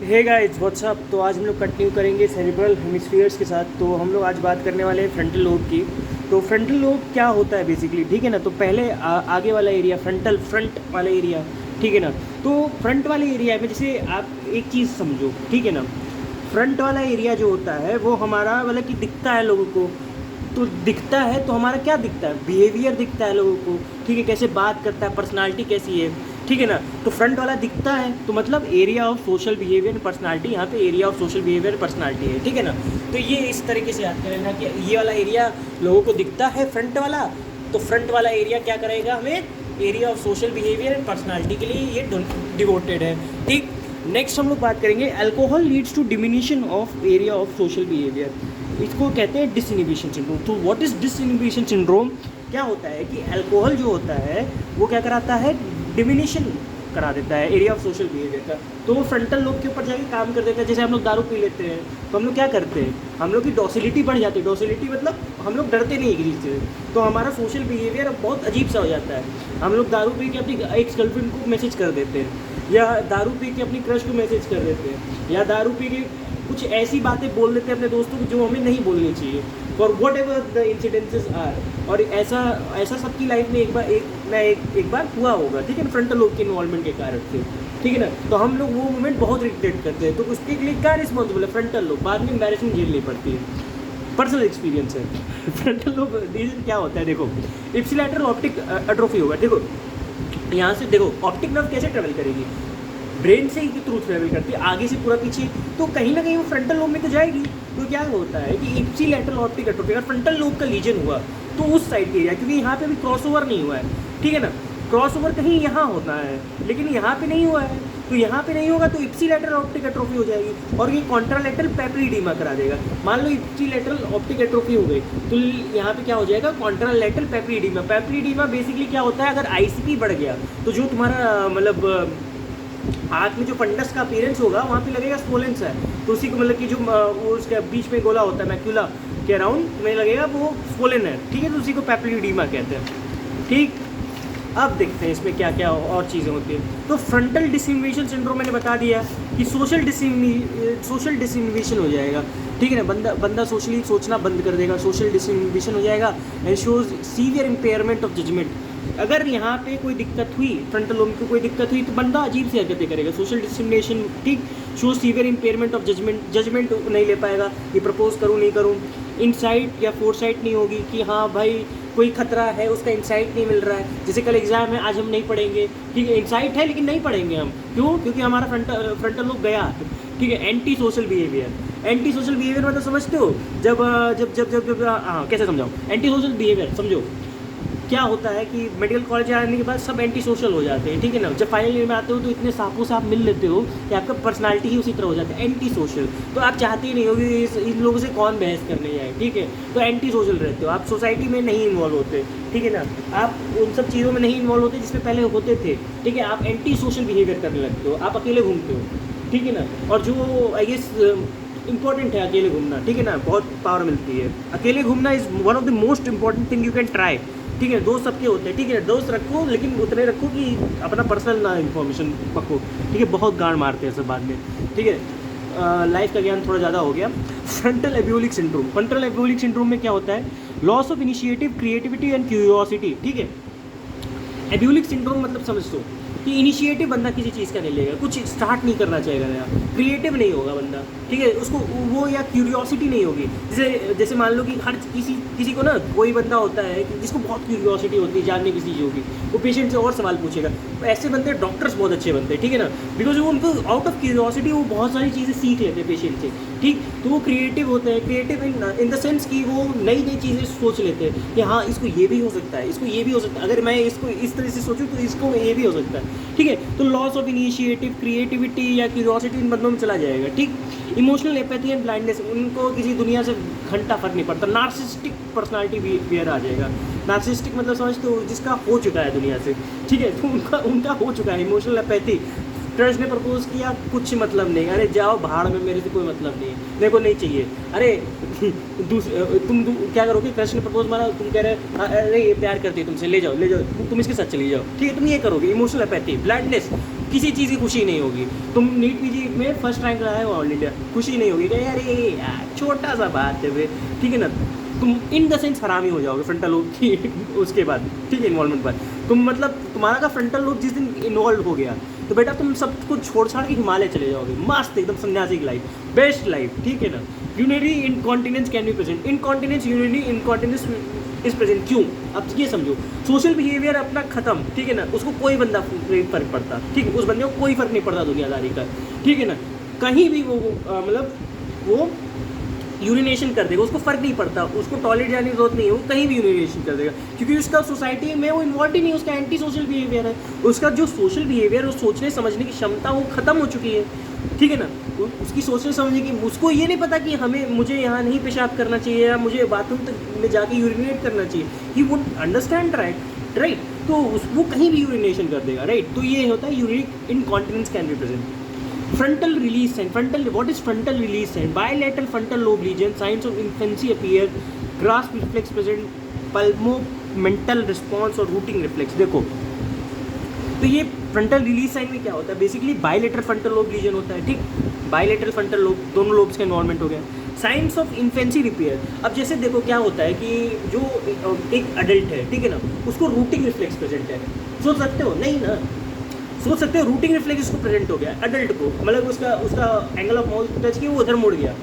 Hey guys what's up. तो आज हम लोग कंटिन्यू करेंगे सेरिब्रल हेमिस्फीयर्स के साथ। तो हम लोग आज बात करने वाले हैं फ्रंटल लोब की। तो फ्रंटल लोब क्या होता है बेसिकली, ठीक है ना। तो पहले आगे वाला एरिया फ्रंट वाला एरिया, ठीक है ना। तो फ्रंट वाले एरिया में जैसे आप एक चीज़ समझो, ठीक है ना। फ्रंट वाला एरिया जो होता है वो हमारा मतलब कि दिखता है लोगों को। तो दिखता है तो हमारा क्या दिखता है, बिहेवियर दिखता है लोगों को, ठीक है। कैसे बात करता है, पर्सनालिटी कैसी है, ठीक है ना। तो फ्रंट वाला दिखता है तो मतलब area of social behaviour and personality, यहाँ पे area of social behaviour personality है, ठीक है ना। तो ये इस तरीके से याद करें ना कि ये वाला एरिया लोगों को दिखता है फ्रंट वाला। तो फ्रंट वाला एरिया क्या करेगा, हमें area of social behaviour and personality के लिए ये डिवोटेड है, ठीक। नेक्स्ट हम लोग बात करेंगे alcohol leads to diminution of area of social behaviour. इसको कहते हैं डिसइनहिबिशन सिंड्रोम। तो व्हाट इज डिसइनहिबिशन सिंड्रोम, क्या होता है कि अल्कोहल जो होता है वो क्या कराता है, डिमिनिशन करा देता है एरिया ऑफ सोशल बिहेवियर का। तो वो फ्रंटल लोब के ऊपर जाके काम कर देता है। जैसे हम लोग दारू पी लेते हैं तो हम लोग क्या करते हैं, हम लोग की डॉसिलिटी बढ़ जाती है। डॉसिलिटी मतलब हम लोग डरते नहीं किसी से, तो हमारा सोशल बिहेवियर बहुत अजीब सा हो जाता है। हम लोग दारू पी के अपनी एक्स गर्लफ्रेंड को मैसेज कर देते हैं, या दारू पी के अपनी क्रश को मैसेज कर देते हैं, या दारू पी के कुछ ऐसी बातें बोल देते हैं अपने दोस्तों को जो हमें नहीं बोलनी चाहिए, for whatever the incidences are. और ऐसा सबकी लाइफ में एक बार हुआ होगा, ठीक है ना, फ्रंटल लोब के इन्वॉल्वमेंट के कारण से, ठीक है ना। तो हम लोग वो मोमेंट बहुत रिग्रेट करते हैं। तो उसके लिए क्या रिस्पॉन्सिबल है, फ्रंटल लोब। बाद में एम्बैरेसमेंट झेलनी पड़ती है, पर्सनल एक्सपीरियंस है। फ्रंटल लोब रीजन क्या होता है, देखो इप्सिलैटरल ऑप्टिक एट्रोफी होगा। देखो यहाँ से देखो ऑप्टिक नर्व कैसे ट्रेवल करेगी, ब्रेन से ही थ्रू ट्रेवल करती है आगे से पूरा पीछे, तो कहीं ना कहीं वो फ्रंटल लोब में तो जाएगी। तो क्या होता है कि इप्सिलैटरल ऑप्टिक एट्रोफी, अगर फ्रंटल लोब का लीजन हुआ तो उस साइड के एरिया, क्योंकि यहाँ पे भी क्रॉसओवर नहीं हुआ है, ठीक है ना। क्रॉसओवर कहीं यहाँ होता है लेकिन यहाँ पे नहीं हुआ है, तो यहाँ पे नहीं होगा तो इप्सिलैटरल ऑप्टिक एट्रोफी हो जाएगी और ये कॉन्ट्रालैटरल पेप्रिडीमा करा देगा। मान लो इप्सिलैटरल ऑप्टिक एट्रोफी हो गई तो यहाँ पे क्या हो जाएगा, कॉन्ट्रालैटरल पेप्रिडीमा। पेप्रिडीमा बेसिकली क्या होता है, अगर आईसीपी बढ़ गया तो जो तुम्हारा मतलब आँख में जो फंडस का अपीयरेंस होगा वहाँ पे लगेगा स्पोलेंस है, तो उसी को मतलब कि जो वो उसके बीच में गोला होता है मैक्यूला के अराउंड में लगेगा वो स्पोलेन है, ठीक है। तो उसी को पेप्रिडीमा कहते हैं, ठीक। अब देखते हैं इसमें क्या क्या और चीज़ें होती हैं। तो फ्रंटल डिसइनहिबिशन सिंड्रोम मैंने बता दिया कि सोशल डिसइनहिबिशन हो जाएगा, ठीक है ना। बंदा सोशली सोचना बंद कर देगा, सोशल डिसइनहिबिशन हो जाएगा and shows severe impairment of judgement. अगर यहाँ पे कोई दिक्कत हुई, फ्रंटल लोब में कोई दिक्कत हुई तो बंदा अजीब सी हरकतें करेगा, सोशल डिसइनहिबिशन, ठीक। Show severe impairment of judgement नहीं ले पाएगा कि प्रपोज करूँ नहीं करूँ। इनसाइट या फोरसाइट नहीं होगी कि हाँ भाई कोई खतरा है, उसका इंसाइट नहीं मिल रहा है। जैसे कल एग्जाम है, आज हम नहीं पढ़ेंगे, ठीक है। इंसाइट है लेकिन नहीं पढ़ेंगे हम, क्यों, क्योंकि हमारा फ्रंटल लोब गया, ठीक है। एंटी सोशल बिहेवियर मतलब समझते हो, जब जब जब जब जब हाँ कैसे समझाऊँ, एंटी सोशल बिहेवियर समझो। क्या होता है कि मेडिकल कॉलेज आने के बाद सब एंटी सोशल हो जाते हैं, ठीक है ना। जब फाइनल ईयर में आते हो तो इतने साफों से आप मिल लेते हो कि आपका पर्सनालिटी ही उसी तरह हो जाता है, एंटी सोशल। तो आप चाहते ही नहीं हो कि इन लोगों से कौन बहस करने जाए, ठीक है। तो एंटी सोशल रहते हो आप, सोसाइटी में नहीं इन्वॉल्व होते, ठीक है ना। आप उन सब चीज़ों में नहीं इन्वॉल्व होते जिसमें पहले होते थे, ठीक है। आप एंटी सोशल बिहेवियर करने लगते हो, आप अकेले घूमते हो, ठीक है ना। और जो आई गेस इंपॉर्टेंट है अकेले घूमना, ठीक है ना, बहुत पावर मिलती है। अकेले घूमना is one of the most important thing you can try, ठीक है। दोस्त सबके होते हैं, ठीक है। दोस्त रखो लेकिन उतने रखो कि अपना पर्सनल ना इन्फॉर्मेशन पको, ठीक है। बहुत गांड मारते हैं सब बाद में, ठीक है। लाइफ का ज्ञान थोड़ा ज़्यादा हो गया। फ्रंटल एब्यूलिक सिंड्रोम में क्या होता है, loss of initiative, creativity and curiosity, ठीक है। एब्यूलिक सिंड्रोम मतलब समझ दो कि इनिशिएटिव बंदा किसी चीज़ का नहीं लेगा, कुछ स्टार्ट नहीं करना चाहेगा नया, क्रिएटिव नहीं होगा बंदा, ठीक है। उसको वो या क्यूरियोसिटी नहीं होगी। जैसे जैसे मान लो कि हर किसी को ना कोई बंदा होता है कि जिसको बहुत क्यूरियोसिटी होती है जानने की चीज़ होगी, वो पेशेंट से और सवाल पूछेगा। तो ऐसे बनते डॉक्टर्स बहुत अच्छे बनते हैं, ठीक है ना, बिकॉज वो उनको आउट ऑफ क्यूरियोसिटी वो बहुत सारी चीज़ें सीख लेते हैं पेशेंट से, ठीक। तो वो क्रिएटिव होते हैं, क्रिएटिव इन द सेंस कि वो नई नई चीज़ें सोच लेते हैं कि हाँ इसको ये भी हो सकता है, इसको ये भी हो सकता है, अगर मैं इसको इस तरह से सोचूं तो इसको ये भी हो सकता है, ठीक है। तो लॉस ऑफ इनिशिएटिव, क्रिएटिविटी या क्यूरियोसिटी इन बंदों में चला जाएगा, ठीक। इमोशनल एपैथी एंड ब्लाइंडनेस, उनको किसी दुनिया से घंटा फर्क नहीं पड़ता। नार्सिसिस्टिक पर्सनालिटी बिहेवियर आ जाएगा। नार्सिसिस्टिक मतलब समझते हो जिसका हो चुका है दुनिया से, ठीक है। तो उनका हो चुका है इमोशनल एपैथी। क्रश ने प्रपोज किया, कुछ मतलब नहीं, अरे जाओ भाड़ में, मेरे से कोई मतलब नहीं, मेरे को नहीं चाहिए। अरे तुम क्या करोगे, क्रश ने प्रपोज मारा, तुम कह रहे अरे ये प्यार करती है तुमसे, ले जाओ तुम इसके साथ चली जाओ, ठीक है। तुम ये करोगे, इमोशनल एपैथी। ब्लाइंडनेस, किसी चीज़ की खुशी नहीं होगी। तुम नीट पीजी में फर्स्ट रैंक लाए हो ऑल इंडिया, खुशी नहीं होगी, अरे यार छोटा सा बात है वे, ठीक है ना। तुम इन द सेंस हरामी हो जाओगे फ्रंटल लोब की उसके बाद, ठीक है, इन्वॉल्वमेंट पर। तुम मतलब तुम्हारा का फ्रंटल लोब जिस दिन इन्वॉल्व हो गया तो बेटा तुम सब कुछ छोड़ छाड़ के हिमालय चले जाओगे, मस्त एकदम सन्यासी की लाइफ, बेस्ट लाइफ, ठीक है ना। Urinary incontinence can be present, incontinence urinary incontinence is present, क्यों? अब ये समझो, सोशल बिहेवियर अपना खत्म, ठीक है ना, उसको कोई बंदा फर्क पड़ता, ठीक है, उस बंदे को कोई फर्क नहीं पड़ता दुनियादारी का, ठीक है ना। कहीं भी वो मतलब वो यूरिनेशन कर देगा, उसको फर्क नहीं पड़ता, उसको टॉयलेट जाने की जरूरत नहीं है, वो कहीं भी यूरिनेशन कर देगा, क्योंकि उसका सोसाइटी में वो इन्वॉल्व ही नहीं, उसका एंटी सोशल बिहेवियर है, उसका जो सोशल बिहेवियर, वो सोचने समझने की क्षमता वो खत्म हो चुकी है, ठीक है ना। उसकी सोचने समझने की, उसको ये नहीं पता कि मुझे यहाँ नहीं पेशाब करना चाहिए या मुझे बाथरूम तक में जाके यूरिनेट करना चाहिए, ही वुड अंडरस्टैंड, राइट। तो वो कहीं भी यूरिनेशन कर देगा, राइट। तो ये होता है urinary incontinence can be present. Frontal release sign. What is frontal release sign? Bilateral frontal lobe lesion. Signs of infancy appear. Grasp reflex present. Pulmomental response और rooting reflex. देखो, तो ये फ्रंटल रिलीज साइन में क्या होता है? Basically bilateral frontal lobe lesion होता है, ठीक। बायलेटरल फ्रंटल लोब, दोनों लोब्स का इन्वॉल्वमेंट हो गया। Signs of infancy repair. अब जैसे देखो क्या होता है कि जो एक अडल्ट है, ठीक है ना, उसको रूटिंग रिफ्लेक्स प्रेजेंट है। सोच सकते हो? नहीं ना। सोच सकते हो रूटिंग रिफ्लेक्स उसको प्रेजेंट हो गया अडल्ट को, मतलब उसका एंगल ऑफ माउथ टच किया, वो उधर मुड़ गया।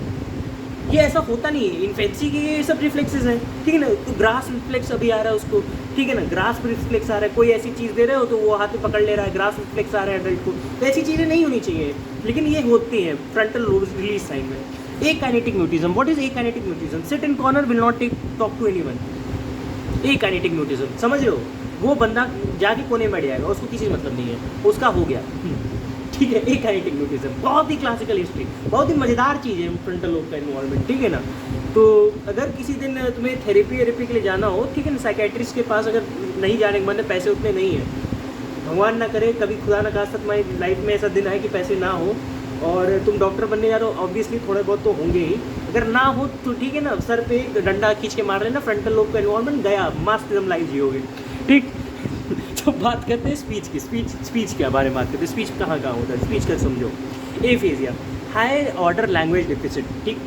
ये ऐसा होता नहीं है, इन्फेंसी के ये सब रिफ्लेक्सेस हैं, ठीक है ना। तो ग्रास रिफ्लेक्स अभी आ रहा है उसको, ठीक है ना, ग्रास रिफ्लेक्स आ रहा है। कोई ऐसी चीज़ दे रहे हो तो वो हाथ में पकड़ ले रहा है, ग्रास रिफ्लेक्स आ रहा है अडल्ट को। तो ऐसी चीज़ें नहीं होनी चाहिए, लेकिन ये होती हैं फ्रंटल लोब रिलीज साइन में। Akinetic mutism. What is akinetic mutism? Sit in corner, will not talk to anyone. Akinetic mutism समझ रहे हो? वो बंदा जाके कोने में बैठ जाएगा, उसको किसी से मतलब नहीं है, उसका हो गया, ठीक है। एक काइनेटिक म्यूटिज्म बहुत ही क्लासिकल हिस्ट्री, बहुत ही मज़ेदार चीज़ है फ्रंटल लोब का इन्वॉल्वमेंट, ठीक है ना। तो अगर किसी दिन तुम्हें थेरेपी के लिए जाना हो, ठीक है ना, साइकेट्रिस्ट के पास अगर नहीं जाने के मन है, पैसे उतने नहीं है, भगवान ना करे कभी खुदा ना खास्ता तुम्हारी लाइफ में ऐसा दिन आए कि पैसे ना हो और तुम डॉक्टर बनने जा रहे हो, ऑब्वियसली थोड़े बहुत तो होंगे ही, अगर ना हो तो ठीक है ना, सर पे एक डंडा खींच के मार लेना, फ्रंटल लोब का इन्वॉल्वमेंट गया, मस्त एकदम लाइफ जियोगे, ठीक। तो बात करते हैं स्पीच की। स्पीच क्या बारे में बात करते हैं? स्पीच कहाँ होता है? स्पीच का समझो। Aphasia, higher order language deficit, ठीक।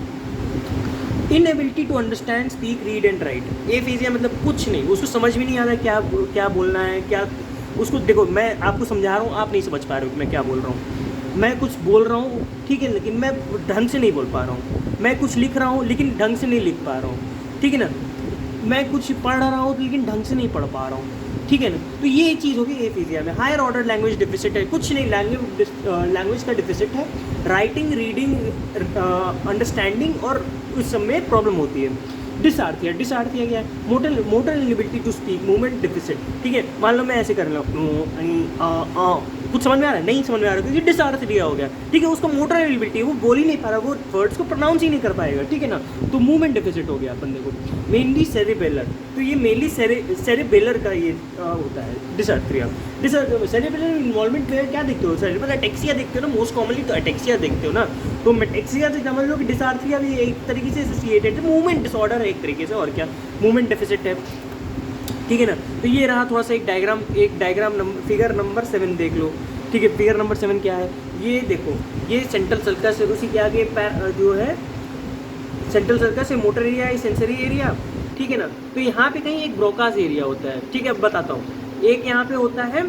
Inability to understand, speak, read and write. Aphasia मतलब कुछ नहीं, उसको समझ भी नहीं आ रहा है क्या बोलना है, क्या उसको। देखो मैं आपको समझा रहा हूँ, आप नहीं समझ पा रहे हो कि मैं क्या बोल रहा हूँ। मैं कुछ बोल रहा हूँ, ठीक है, लेकिन मैं ढंग से नहीं बोल पा रहा हूँ। मैं कुछ लिख रहा हूँ लेकिन ढंग से नहीं लिख पा रहा हूँ, ठीक है ना। मैं कुछ पढ़ रहा हूँ लेकिन ढंग से नहीं पढ़ पा रहा हूँ, ठीक है ना। तो ये चीज़ होगी एफेजिया में। हायर ऑर्डर लैंग्वेज डिफिसिट है, कुछ नहीं, लैंग्वेज का डिफिसिट है। राइटिंग, रीडिंग, अंडरस्टैंडिंग और उस सब में प्रॉब्लम होती है। डिसआर्थिया क्या है? Motor inability to speak, movement deficit, ठीक है। मान लो मैं ऐसे कर रहा हूँ, कुछ समझ में आ रहा है? नहीं समझ में आ रहा, क्योंकि डिसआर्थिया हो गया, ठीक है। उसका मोटर इनएबिलिटी, वो बोल ही नहीं पा रहा, वो वर्ड्स को प्रोनाउंस ही नहीं कर पाएगा, ठीक है ना। तो मूवमेंट डिफिसिट हो गया बंदे को। मेनली सेरिबेलर, तो ये मेनली सेरिबेलर का ये होता है डिसआर्थिया। सेरिबेलर इन्वॉल्वमेंट में क्या देखते हो? सेरिब्रल अटैक्सिया देखते हो ना, मोस्ट कॉमनली तो अटैक्सिया देखते हो ना। तो अटैक्सिया से समझ लो कि डिसआर्थिया भी एक तरीके से एसोसिएटेड है, मूवमेंट डिसऑर्डर है एक तरीके से, और क्या, मूवमेंट डेफिसिट है, ठीक है ना। तो ये रहा थोड़ा सा एक डायग्राम फिगर नंबर 7 देख लो, ठीक है। फिगर नंबर 7 क्या है? ये देखो, ये सेंट्रल सर्कस है, उसी के आगे जो है सेंट्रल सर्कस है, मोटर एरिया है, सेंसरी एरिया, ठीक है ना। तो यहाँ पे कहीं एक ब्रोकास एरिया होता है, ठीक है, बताता हूँ। एक यहाँ पे होता है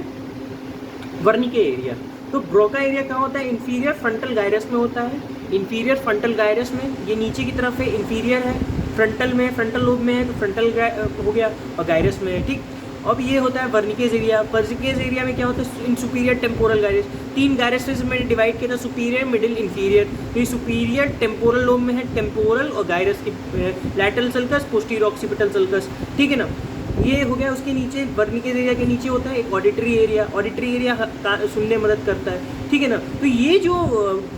वर्निके एरिया। तो ब्रोका एरिया कहाँ होता है? इंफीरियर फ्रंटल गायरस में होता है। इंफीरियर फ्रंटल गायरस में, ये नीचे की तरफ है, इंफीरियर है, फ्रंटल में, फ्रंटल लोब में है, तो फ्रंटल हो गया, और गायरस में है, ठीक। अब ये होता है वर्निकेज एरिया। वर्निकेज एरिया में क्या होता है? इन सुपीरियर टेम्पोरल गायरस। 3 गायरसेस में डिवाइड किया था, सुपीरियर, मिडिल, इंफीरियर। तो ये सुपीरियर टेम्पोरल लोब में है, टेम्पोरल और गायरस के lateral sulcus, posterior occipital sulcus, ठीक है ना। ये हो गया। उसके नीचे वर्निकेज एरिया के नीचे होता है एक ऑडिटरी एरिया। ऑडिटरी एरिया सुनने में मदद करता है, ठीक है ना। तो ये जो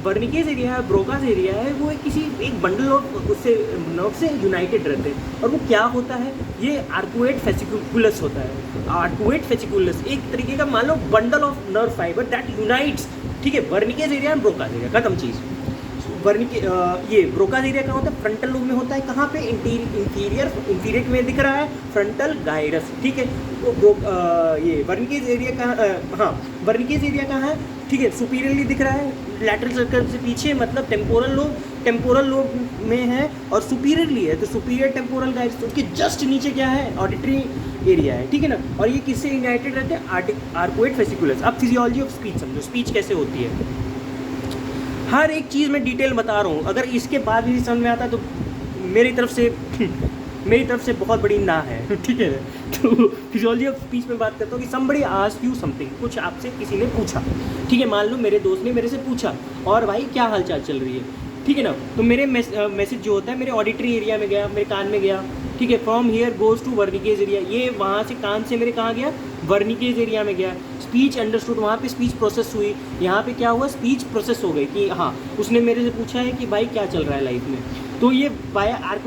वर्निकेज एरिया है, ब्रोकास एरिया है, वो किसी एक बंडल ऑफ उससे नर्व से यूनाइटेड रहते हैं। और वो क्या होता है? ये आर्कुएट फेसिकुलस होता है। आर्कुएट फेसिकुलस एक तरीके का मान लो bundle of nerve fibre that unites, ठीक है, Wernicke's area and Broca's area, खत्म चीज़। ये ब्रोकास एरिया कहाँ होता है? फ्रंटल लोब में होता है। कहाँ पे? इंफीरियर में दिख रहा है, फ्रंटल गायरस, ठीक है। तो ये वर्निकेज एरिया कहाँ? हाँ, वर्निकेज एरिया कहाँ है? ठीक है, सुपीरियरली दिख रहा है, लैटरल सर्कल से पीछे, मतलब टेम्पोरल लोब में है और सुपीरियरली है, तो सुपीरियर टेम्पोरल गाइस, उसके जस्ट नीचे क्या है, ऑडिटरी एरिया है, ठीक है ना। और ये किससे यूनाइटेड रहते हैं, आर्कुएट फेसिकुलस। अब फिजियोलॉजी ऑफ स्पीच समझो, स्पीच कैसे होती है, हर एक चीज़ में डिटेल बता रहा हूँ, अगर इसके बाद भी समझ में आता तो मेरी तरफ से बहुत बड़ी ना है, ठीक है। तो फिजियोलॉजी ऑफ स्पीच में बात करता हूँ कि समबडी आस्क्ड यू समथिंग, कुछ आपसे किसी ने पूछा, ठीक है, मान लो मेरे दोस्त ने मेरे से पूछा और भाई क्या हालचाल चल रही है, ठीक है ना, तो मेरे मैसेज जो होता है मेरे ऑडिटरी एरिया में गया, मेरे कान में गया, ठीक है, from here goes to Wernicke's area, ये वहाँ से कान से मेरे कहाँ गया, वर्निकेज एरिया में गया। स्पीच अंडरस्टूड, वहाँ पे स्पीच प्रोसेस हुई, यहाँ पे क्या हुआ, स्पीच प्रोसेस हो गई कि हाँ उसने मेरे से पूछा है कि भाई क्या चल रहा है लाइफ में, तो ये वाया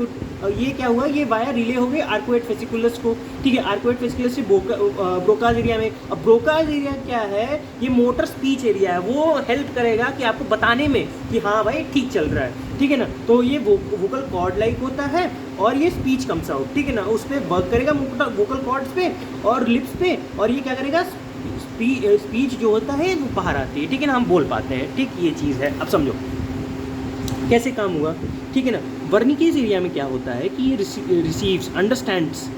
ये क्या हुआ, ये वाया रिले हो गए आर्कुएट फेसिकुलस को, ठीक है, आर्कुएट फेसिकुलस से ब्रोकाज एरिया में। अब ब्रोकाज एरिया क्या है, ये मोटर स्पीच एरिया है, वो हेल्प करेगा कि आपको बताने में कि हाँ भाई ठीक चल रहा है, ठीक है ना। तो ये वोकल कॉर्ड लाइक होता है और ये स्पीच कम्स आउट, ठीक है ना, उस पर वर्क करेगा वोकल कॉर्ड्स पे और लिप्स पे, और ये क्या करेगा, स्पीच जो होता है वो बाहर आती है, ठीक है ना, हम बोल पाते हैं, ठीक, ये चीज़ है। अब समझो कैसे काम हुआ, ठीक है ना। वर्निकेज एरिया में क्या होता है कि ये रिसीव्स, अंडरस्टैंड्स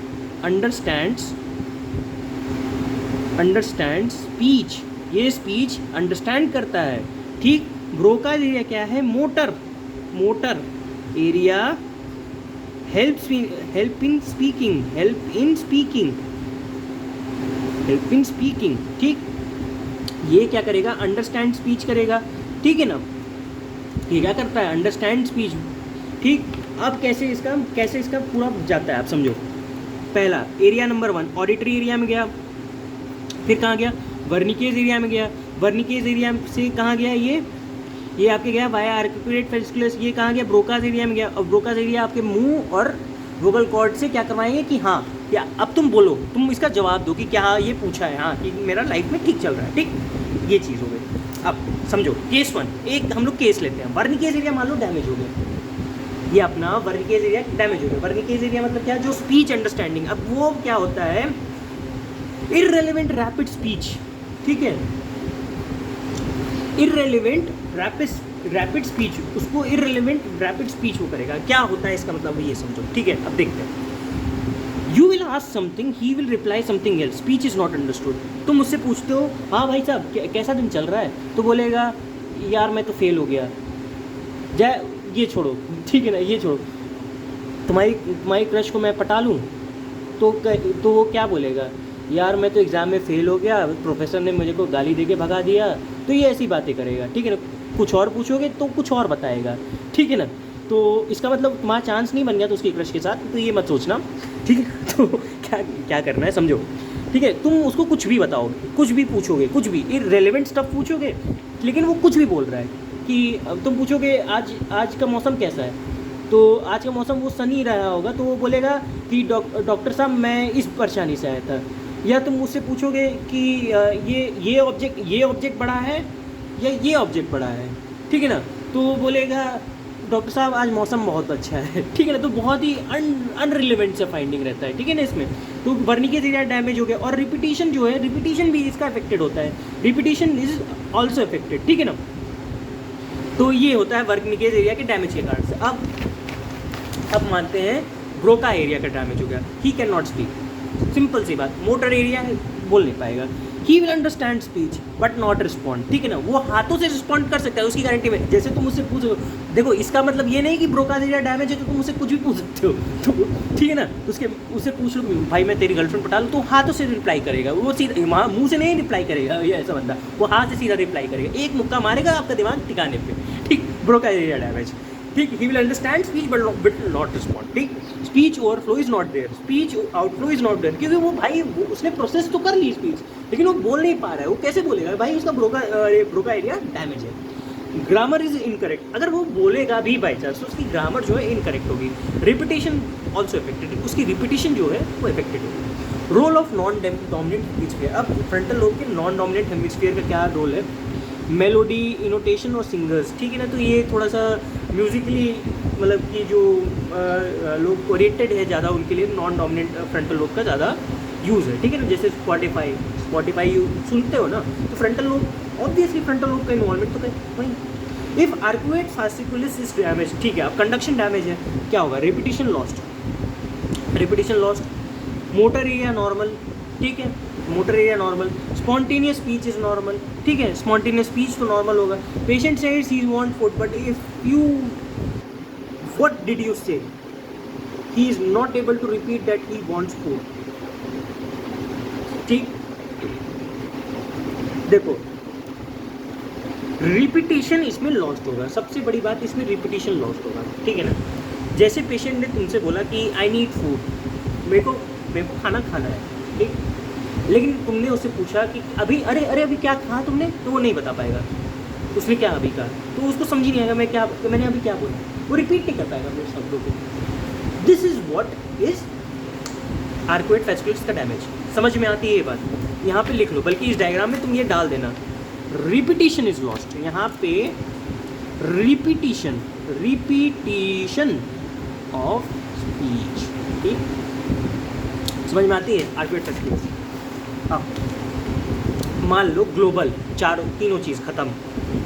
स्पीच, ये स्पीच अंडरस्टैंड करता है, ठीक। ब्रोकाज एरिया क्या है, motor area, help in speaking, ठीक। ये क्या करेगा, अंडरस्टैंड स्पीच करेगा, ठीक है ना, ये क्या करता है, अंडरस्टैंड स्पीच, ठीक। अब कैसे इसका पूरा जाता है, आप समझो। पहला एरिया नंबर 1 ऑडिटरी एरिया में गया, फिर कहाँ गया, वर्निकेज एरिया में गया, वर्निकेज एरिया से कहाँ गया, ये आपके गया वाया आर्टिकुलेट फेसिकुलस, ये कहाँ गया, ब्रोकाज एरिया में गया। अब ब्रोकाज एरिया आपके मुंह और वोकल कॉर्ड से क्या करवाएंगे कि हाँ या अब तुम बोलो, तुम इसका जवाब दो कि क्या हाँ ये पूछा है, हाँ कि मेरा लाइफ में ठीक चल रहा है, ठीक, ये चीज़ हो गई। अब समझो केस 1, एक हम लोग केस लेते हैं, वर्निकेज एरिया मान लो डैमेज हो गया, ये अपना वर्निकेज एरिया डैमेज हो गया। वर्निकेज एरिया मतलब क्या, जो स्पीच अंडरस्टैंडिंग, अब वो क्या होता है, इररेलेवेंट रैपिड स्पीच, ठीक है, इररेलेवेंट रैपिड स्पीच, उसको इररेलेवेंट रैपिड स्पीच वो करेगा। क्या होता है इसका मतलब, ये समझो, ठीक है। अब देखते हैं, you will ask something, he will reply something else, speech is not understood. तुम मुझसे पूछते हो हाँ भाई साहब कैसा दिन चल रहा है, तो बोलेगा यार मैं तो फेल हो गया, ये छोड़ो, ठीक है ना, ये छोड़ो, तुम्हारी क्रश को मैं पटा लूँ, तो वो क्या बोलेगा, यार मैं तो एग्ज़ाम में फ़ेल हो गया, प्रोफेसर ने मुझे को गाली दे के भगा दिया, तो ये ऐसी बातें करेगा, ठीक है ना। कुछ और पूछोगे तो कुछ और बताएगा, ठीक है ना। तो इसका मतलब तुम्हारा चांस नहीं बन गया तो उसकी क्रश के साथ, तो ये मत सोचना, ठीक है। तो क्या करना है समझो, ठीक है। तुम उसको कुछ भी बताओगे, कुछ भी पूछोगे, कुछ भी इररिलेवेंट स्टफ पूछोगे, लेकिन वो कुछ भी बोल रहा है कि तुम पूछोगे आज का मौसम कैसा है, तो आज का मौसम वो सनी रहा होगा, तो वो बोलेगा कि डॉक्टर साहब मैं इस परेशानी से आया था। या तुम मुझसे पूछोगे कि ये ऑब्जेक्ट बड़ा है या ये ऑब्जेक्ट बड़ा है, ठीक है ना, तो वो बोलेगा डॉक्टर साहब आज मौसम बहुत अच्छा है, ठीक है ना। तो बहुत ही अनरिलेवेंट सा फाइंडिंग रहता है, ठीक है ना इसमें। तो वर्निकेज एरिया डैमेज हो गया, और रिपीटिशन जो है, रिपीटिशन भी इसका अफेक्टेड होता है, रिपीटिशन इज ऑल्सो अफेक्टेड, ठीक है ना। तो ये होता है वर्निकेज एरिया के डैमेज के कारण से। अब मानते हैं ब्रोका एरिया का डैमेज हो गया, he can not speak, simple सी बात, मोटर एरिया है, बोल नहीं पाएगा, he will understand speech but not respond, ठीक है ना, वो हाथों से रिस्पॉन्ड कर सकता है उसकी गारंटी में। जैसे तुम मुझसे पूछो, देखो इसका मतलब ये नहीं कि ब्रोका एरिया डैमेज है तो तुम मुझसे कुछ भी पूछ सकते हो, तो ठीक है ना, उससे पूछ लो भाई मैं तेरी गर्लफ्रेंड पटा लूँ, तो हाथों से रिप्लाई करेगा, वो सीधा मुँह से नहीं रिप्लाई करेगा, ये ऐसा बंदा वो हाथ से सीधा रिप्लाई करेगा, एक मुक्का मारेगा आपका दिमाग ठिकाने पर, ठीक, ब्रोका एरिया डैमेज, ठीक। He will understand speech but not respond, ठीक। Speech overflow is not there, speech outflow is not there, क्योंकि वो भाई उसने प्रोसेस तो कर ली स्पीच, लेकिन वो बोल नहीं पा रहा है, वो कैसे बोलेगा भाई, उसका ब्रोका एरिया डैमेज है। ग्रामर इज इनकरेक्ट, अगर वो बोलेगा भी बाई चांस तो उसकी ग्रामर जो है इनकरेक्ट होगी। रिपीटेशन ऑल्सो इफेक्टेड, उसकी रिपीटेशन जो है वो इफेक्टेड होगी। Role of non dominant hemisphere, अब फ्रंटल लोब के नॉन डोमिनेंट हेमिस्फीयर का क्या रोल है, मेलोडी, इनोटेशन और सिंगर्स, ठीक है ना। तो ये थोड़ा सा म्यूज़िकली मतलब कि जो लोग ओरिएंटेड है ज़्यादा, उनके लिए नॉन डोमिनेंट फ्रंटल लोब का ज़्यादा यूज़ है, ठीक है ना। जैसे स्पॉटिफाई सुनते हो ना, तो frontal lobe obviously frontal lobe का इन्वॉल्वमेंट तो वहीं। If arcuate fasciculus is damage, ठीक है, अब कंडक्शन डैमेज है, क्या होगा, repetition lost, repetition lost, motor area normal, ठीक है, motor area normal, spontaneous speech is normal, ठीक है, स्पॉन्टेनियस स्पीच तो नॉर्मल होगा। पेशेंट सेड्स he want food but if you, what did you say, he is not able to repeat that he wants food, ठीक। देखो repetition इसमें lost होगा, सबसे बड़ी बात इसमें रिपीटिशन लॉस्ट होगा, ठीक है ना। जैसे पेशेंट ने तुमसे बोला कि आई नीड फूड, मेरे को खाना खाना है, ठीक, लेकिन तुमने उससे पूछा कि अभी अरे अरे अभी क्या कहा तुमने, तो वो नहीं बता पाएगा उसने क्या अभी कहा, तो उसको समझ ही नहीं आएगा मैंने अभी क्या बोला, वो रिपीट नहीं कर पाएगा मेरे शब्दों को। This is what is arcuate fasciculus का डैमेज। समझ में आती है ये बात, यहाँ पे लिख लो, बल्कि इस डायग्राम में तुम ये डाल देना, रिपीटिशन इज लॉस्ट, यहाँ पे रिपीटिशन, रिपीटिशन ऑफ स्पीच, ठीक, समझ में आती है आर्कुएट फासिकुलस। हाँ, मान लो ग्लोबल तीनों चीज़ खत्म,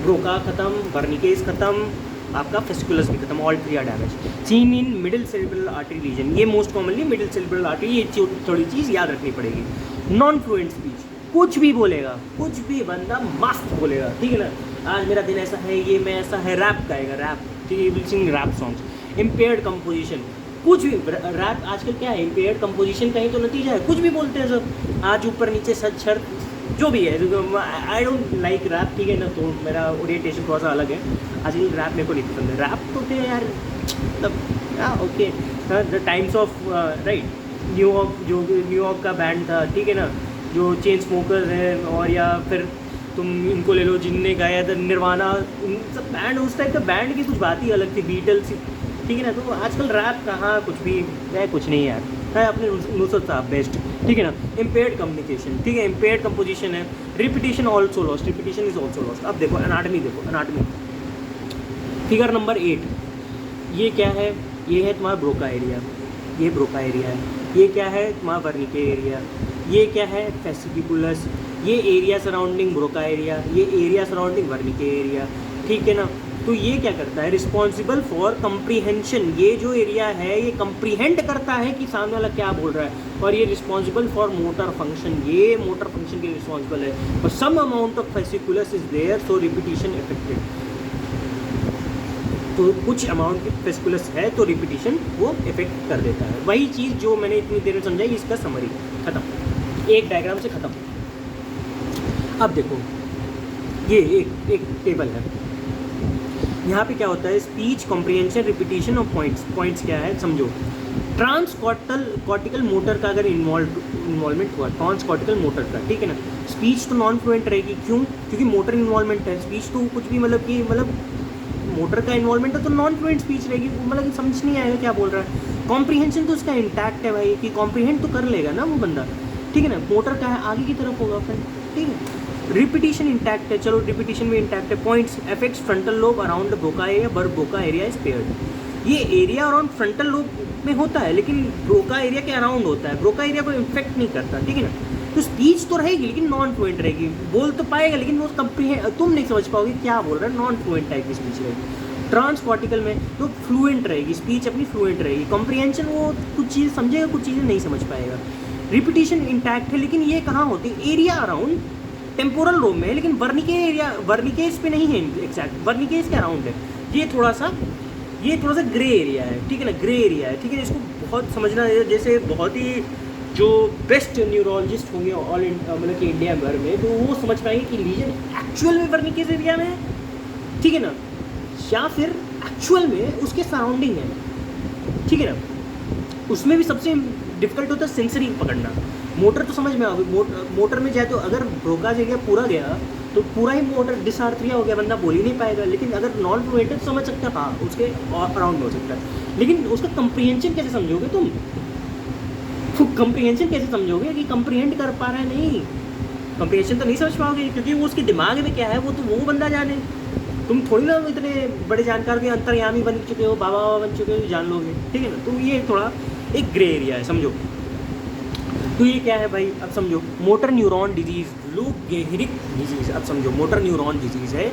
ब्रोका खत्म, वर्निकेस खत्म, आपका फेसिकुलस भी खत्म, all three are damage. Seen in middle cerebral artery region, ये most commonly middle cerebral artery, ये थोड़ी चीज़ याद रखनी पड़ेगी। नॉन फ्लुएंट स्पीच, कुछ भी बोलेगा, कुछ भी बंदा मस्त बोलेगा, ठीक है ना, आज मेरा दिन ऐसा है, ये मैं ऐसा है, रैप गाएगा, रैप, ठीक है, will sing rap songs. Impaired composition, कुछ भी, रैप आजकल क्या है, इम्पेयर्ड कंपोजिशन का ही तो नतीजा है, कुछ भी बोलते हैं सब, आज ऊपर नीचे सच शर्त जो भी है। आई डोंट लाइक रैप, ठीक है ना, तो मेरा ओरिएंटेशन थोड़ा सा अलग है, आजकल रैप मेरे को नहीं पसंद है। रैप तो थे यार, मतलब okay, the times of right, New York, जो न्यूयॉर्क का बैंड था, ठीक है ना, जो चेन स्मोकर्स हैं, और या फिर तुम इनको ले लो जिनने गाया था निर्वाणा, उन सब बैंड, उस टाइप का बैंड की कुछ बात ही अलग थी, बीटल्स, ठीक है ना। तो आजकल रैप कहाँ, कुछ भी है, कुछ नहीं यार, है अपने नुसरत साहब बेस्ट, ठीक है ना। इम्पेयर्ड कम्युनिकेशन, ठीक है, इम्पेयर्ड कंपोजिशन है, repetition also lost, repetition is also lost. अब देखो एनाटमी, देखो एनाटमी, फिगर नंबर 8, ये क्या है, ये है तुम्हारा ब्रोका एरिया, ये ब्रोका एरिया है, ये क्या है तुम्हारा वर्निके एरिया, ये क्या है फेसिकुलस, ये एरिया सराउंडिंग ब्रोका एरिया, ये एरिया सराउंडिंग वर्निके एरिया, ठीक है ना। तो ये क्या करता है, रिस्पॉन्सिबल फॉर कंप्रीहेंशन, ये जो एरिया है ये कंप्रीहेंड करता है कि सामने वाला क्या बोल रहा है, और ये रिस्पॉन्सिबल फॉर मोटर फंक्शन, ये मोटर फंक्शन के रिस्पॉन्सिबल है, और some amount of fasciculus is there, so repetition affected, तो कुछ अमाउंट की फेसिकुलस है तो रिपीटिशन वो इफेक्ट कर देता है। वही चीज़ जो मैंने इतनी देर में समझाई, इसका समरी खत्म, एक डायग्राम से खत्म। अब देखो ये एक टेबल है, यहाँ पे क्या होता है, स्पीच, कॉम्प्रिहेंशन, रिपीटिशन और पॉइंट्स क्या है समझो। कॉर्टिकल मोटर का अगर इन्वॉल्वमेंट हुआ, कॉर्टिकल मोटर का, ठीक है ना, स्पीच तो नॉन फ्लुएंट रहेगी, क्यों, क्योंकि मोटर इन्वॉल्वमेंट है, स्पीच तो कुछ भी मतलब मोटर का इन्वॉल्वमेंट है तो नॉन फ्लुएंट स्पीच रहेगी, मतलब समझ नहीं आएगा क्या बोल रहा है। कॉम्प्रिहेंशन तो उसका इंटैक्ट है भाई, कि कॉम्प्रिहेंड तो कर लेगा ना वो बंदा, ठीक है ना। मोटर का है आगे की तरफ होगा फिर, ठीक है। रिपीटिशन इंटैक्ट है, चलो रिपीटिशन में इंटैक्ट है। Points, affects frontal lobe around the Broca area, बर ब्रोका एरिया इज पेयर्ड, ये एरिया अराउंड फ्रंटल लोब में होता है, लेकिन ब्रोका एरिया के अराउंड होता है, ब्रोका एरिया को इन्फेक्ट नहीं करता, ठीक है ना। तो स्पीच तो रहेगी लेकिन नॉन फ्लुएंट रहेगी, बोल तो पाएगा लेकिन वो तुम नहीं समझ पाओगे क्या बोल रहा है, नॉन फ्लुएंट टाइप की स्पीच रहेगी। ट्रांसकॉर्टिकल में तो फ्लुएंट रहेगी, स्पीच अपनी फ्लुएंट रहेगी, कॉम्प्रिहेंशन वो कुछ चीज़ समझेगा, कुछ चीज़ें नहीं समझ पाएगा। रिपीटिशन इंटैक्ट है, लेकिन ये कहाँ होती है, एरिया अराउंड टेम्पोरल लोब में है, लेकिन वर्निकेस पे नहीं है, एग्जैक्ट वर्निकेस के अराउंड है। ये थोड़ा सा ग्रे एरिया है, ठीक है ना, ग्रे एरिया है, ठीक है। इसको बहुत समझना है, जैसे बहुत ही जो बेस्ट न्यूरोलॉजिस्ट होंगे ऑल मतलब कि इंडिया भर में, तो वो समझ पाएंगे कि लीजन एक्चुअल में वर्निकेस एरिया में है, ठीक है ना, या फिर एक्चुअल में उसके सराउंडिंग है, ठीक है ना। उसमें भी सबसे डिफिकल्ट होता है सेंसरी पकड़ना। मोटर तो समझ में आ गई, मोटर में जाए तो अगर ब्रोकाज एरिया पूरा गया तो पूरा ही मोटर डिसआर्थरिया हो गया, बंदा बोल ही नहीं पाएगा। लेकिन अगर नॉन फ्लुएंट है तो समझ सकते हैं, हाँ उसके अराउंड हो सकता है, लेकिन उसका कंप्रीहेंशन कैसे समझोगे तुम, कंप्रीहेंशन कैसे समझोगे कि कंप्रीहेंड कर पा रहा है, नहीं कंप्रीहेंशन तो नहीं समझ पाओगे, क्योंकि वो उसके दिमाग में क्या है वो तो वो बंदा जाने, तुम थोड़ी ना इतने बड़े जानकार के अंतर्यामी बन चुके हो, बाबा बन चुके हो, जान लोगे, ठीक है ना। तो ये थोड़ा एक ग्रे एरिया है, समझो। तो ये क्या है भाई, अब समझो मोटर न्यूरॉन डिजीज़, लो गेहरिक डिजीज़। अब समझो मोटर न्यूरॉन डिजीज़ है,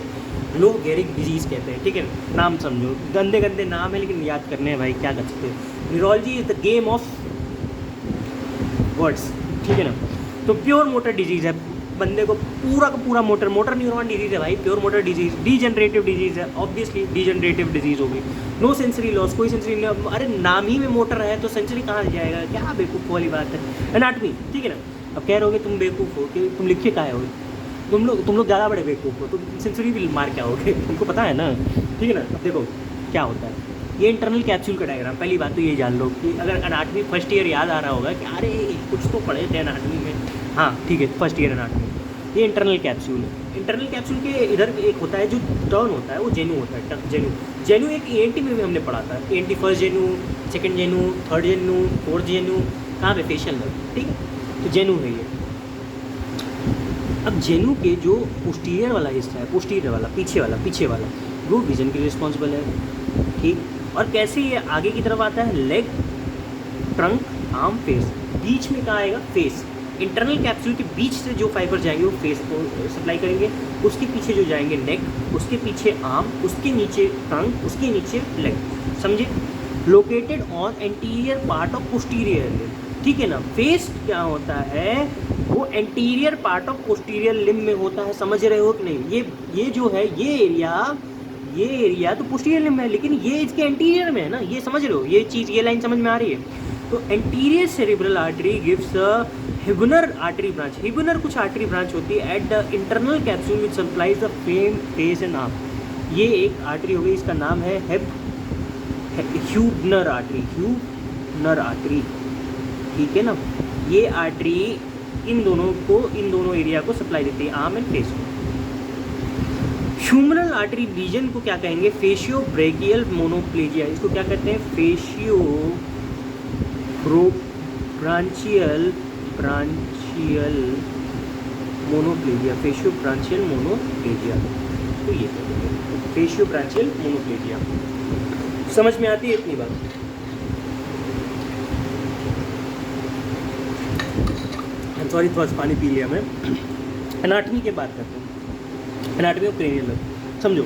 लो गेहरिक डिजीज़ कहते हैं, ठीक है। नाम समझो, गंदे गंदे नाम है लेकिन याद करने हैं भाई, क्या कर सकते हैं। Neurology is the game of words, ठीक है ना। तो प्योर मोटर डिजीज़ है, बंदे को पूरा का पूरा मोटर न्यूरॉन डिजीज़ है भाई, pure motor disease. Degenerative disease है, ऑब्वियसली डीजनरेटिव डिजीज़ होगी। नो सेंसरी लॉस, कोई सेंसरी नहीं, अरे नाम ही में मोटर है तो सेंसरी कहाँ से जाएगा, क्या बेवकूफ़ वाली बात है। एनाटमी, ठीक है ना। अब कह रहे हो तुम बेवकूफ़ हो कि तुम लिखे का हो, तुम लोग ज़्यादा बड़े बेवकूफ़ हो, तो सेंसरी भी मार क्या होगे, तुमको पता है ना, ठीक है ना। अब देखो क्या होता है, ये इंटरनल कैप्सूल का डायग्राम। पहली बात तो ये जान लो कि अगर एनाटमी फर्स्ट ईयर याद आ रहा होगा कि अरे कुछ तो पढ़े थे एनाटमी में, हाँ ठीक है, फर्स्ट ईयर एनाटमी। ये इंटरनल कैप्सूल है। इंटरनल कैप्सूल के इधर एक होता है जो टर्न होता है, वो जेनू होता है। जेनू एक ENT में भी हमने पढ़ा था, ENT first genu, second genu, third genu, fourth genu, कहाँ पे, फेशियल नर्व, ठीक है। तो जेनू है ये। अब जेनू के जो पोस्टीरियर वाला हिस्सा है, पोस्टीरियर वाला, पीछे वाला वो विजन के लिए रिस्पॉन्सिबल है, ठीक। और कैसे ये आगे की तरफ आता है, लेग, ट्रंक, आर्म, फेस। बीच में कहाँ आएगा, फेस। इंटरनल कैप्सूल के बीच से जो फाइबर जाएंगे वो फेस को सप्लाई करेंगे, उसके पीछे जो जाएंगे नेक, उसके पीछे आर्म, उसके नीचे ट्रंक, उसके नीचे लेग, समझे। Located on anterior part of posterior, ठीक है ना। फेस क्या होता है, वो anterior part of posterior limb में होता है, समझ रहे हो कि नहीं। ये जो है ये एरिया तो पोस्टीरियर लिम्ब है, लेकिन ये इसके एंटीरियर में है ना, ये समझ रहे हो, ये चीज़, ये लाइन समझ में आ रही है। तो anterior cerebral artery gives Heubner artery branch. Heubner कुछ आर्टरी ब्रांच होती है at the internal capsule which supplies the fame face and arm. ये एक आर्टरी हो गई, इसका नाम है ह्यूबनर आर्टरी, ठीक है ना। ये आर्टरी इन दोनों एरिया को सप्लाई देती है, आर्म एंड फेस को। ह्यूमरल आर्टरी रीजन को क्या कहेंगे, फेशियो ब्रेकियल मोनोप्लेजिया। इसको क्या कहते हैं, फेशियो ब्रांचियल मोनोप्लेजिया, फेशियो ब्रांचियल मोनोप्लेजिया। तो ये फेशियो ब्रांचियल मोनोप्लेजिया, समझ में आती है इतनी बात। सॉरी, थोड़ा सा पानी पी लिया मैं। एनाटमी की बात करते हैं, एनाटमी ऑफ क्रेनियल नर्व। समझो,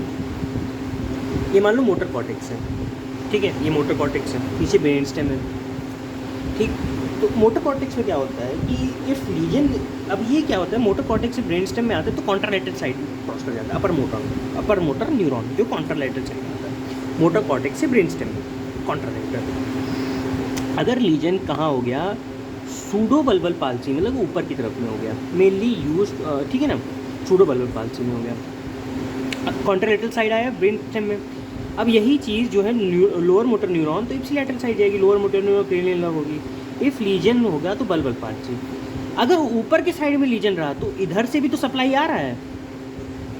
ये मान लो मोटर कॉर्टेक्स है, ठीक है, ये मोटर कॉर्टेक्स है, पीछे ब्रेन स्टेम है, ठीक। तो मोटर कॉर्टेक्स में क्या होता है कि इफ रीजन, अब ये क्या होता है, मोटर कॉर्टेक्स से ब्रेन स्टेम में आता है तो कॉन्ट्रालैटरल साइड क्रॉस कर जाता है, अपर मोटर न्यूरॉन जो कॉन्ट्रालैटरल साइड में आता है, मोटर कॉर्टेक्स से ब्रेन स्टेम में कॉन्ट्रालैटरल। अगर लीजन कहाँ हो गया, सूडो बल्बल पाल्सी, मतलब ऊपर की तरफ में हो गया, मेनली यूज, ठीक है ना, सूडो बल्बल पाल्सी में हो गया, कॉन्ट्रालैटरल साइड आया ब्रेन स्टेम में। अब यही चीज़ जो है लोअर मोटर न्यूरॉन, तो इप्सिलैटरल साइड जाएगी, lower motor neuron cranial nerve होगी। इफ लीजन होगा तो बल्बल पाल्सी। अगर ऊपर के साइड में लीजन रहा तो इधर से भी तो सप्लाई आ रहा है,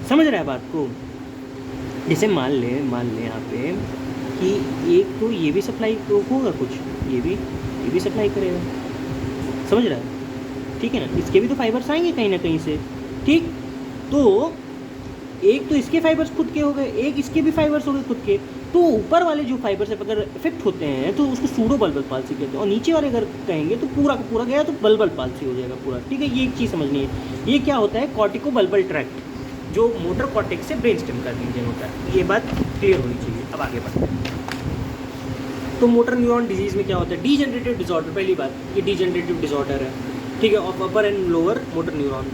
समझ रहा है बात को। जैसे मान ले यहाँ पे कि एक तो ये भी सप्लाई होगा कुछ, ये भी सप्लाई करेगा, समझ रहा है, ठीक है ना। इसके भी तो फाइबर्स आएंगे कहीं ना कहीं से, ठीक। तो एक तो इसके फाइबर्स खुद के हो गए, एक इसके भी फाइबर्स हो गए खुद के। तो ऊपर वाले जो फाइबर्स अगर इफेक्ट होते हैं तो उसको सूडो बल्बल पाल्सी कहते हैं, और नीचे वाले अगर कहेंगे तो पूरा का पूरा गया तो बल्बल पाल्सी हो जाएगा पूरा, ठीक है। ये एक चीज़ समझनी है। ये क्या होता है, कॉर्टिको बल्बल ट्रैक्ट, जो मोटर कॉर्टेक्स से ब्रेन स्टेम का रीजन होता है। ये बात क्लियर होनी चाहिए। अब आगे बढ़ते हैं। तो मोटर न्यूरॉन डिजीज़ में क्या होता है, डीजनरेटिव डिसऑर्डर। पहली बात, ये डीजनरेटिव डिसऑर्डर है, ठीक है, of upper and lower motor neuron.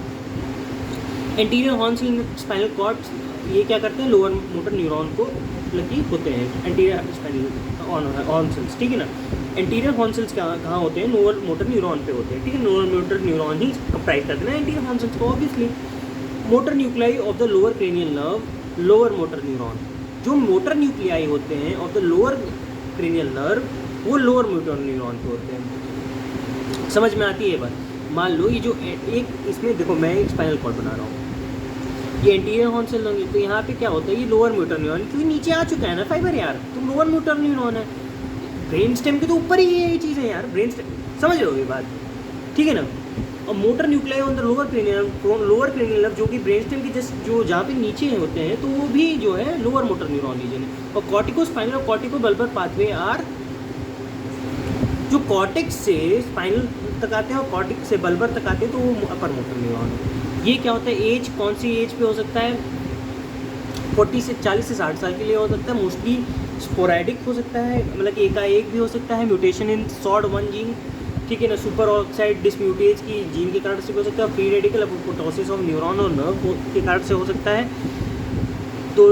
Anterior horns in spinal cord, ये क्या करते हैं, लोअर मोटर न्यूरॉन को लगी होते हैं, एंटीरियर स्पाइनल हॉर्न्स, ठीक है ना। एंटीरियर हॉर्न्स कहाँ होते हैं, लोअर मोटर न्यूरॉन पे होते हैं, ठीक है। लोअर मोटर न्यूरॉन ही कंप्राइज करते हैं एंटीरियर हॉर्न्स को, obviously. Motor nuclei of the lower cranial nerve, lower motor neuron. जो मोटर न्यूक्लियाई होते हैं of the lower cranial nerve, वो लोअर मोटर न्यूरॉन पे होते हैं, समझ में आती है बात। मान लो ये जो एक, इसमें देखो मैं एक स्पाइनल कॉर्ड बना रहा हूँ, ये एंटीरियर हॉर्न सेल होंगे, तो यहाँ पे क्या होता है, ये लोअर मोटर न्यूरॉन, क्योंकि नीचे आ चुका है ना फाइबर यार, तो लोअर मोटर न्यूरॉन है। ब्रेन स्टेम के तो ऊपर ही ये चीज़ है यार, ब्रेन स्टेम, समझ रहे हो ये बात, ठीक है ना। और motor nuclei on the lower cranial nerve, जो कि ब्रेन स्टेम के जस्ट जो जहाँ पे नीचे होते हैं, तो वो भी जो है लोअर मोटर न्यूरॉन रीजन है। और कॉर्टिको स्पाइनल और कॉर्टिको बल्बर पाथवे आर, जो कॉर्टेक्स से स्पाइनल तक आते हैं और कॉर्टेक्स से बल्बर तक आते हैं तो वो अपर मोटर न्यूरॉन है। ये क्या होता है, एज कौन सी एज पे हो सकता है, 40 से 60 साल के लिए हो सकता है, मोस्टली स्पोरैडिक हो सकता है, मतलब कि एकाएक भी हो सकता है, म्यूटेशन इन SOD1 जीन, ठीक है ना, सुपर ऑक्साइड डिसम्यूटेज की जीन के कारण से हो सकता है, free radical apoptosis of neuron और नर्व के कारण से हो सकता है। तो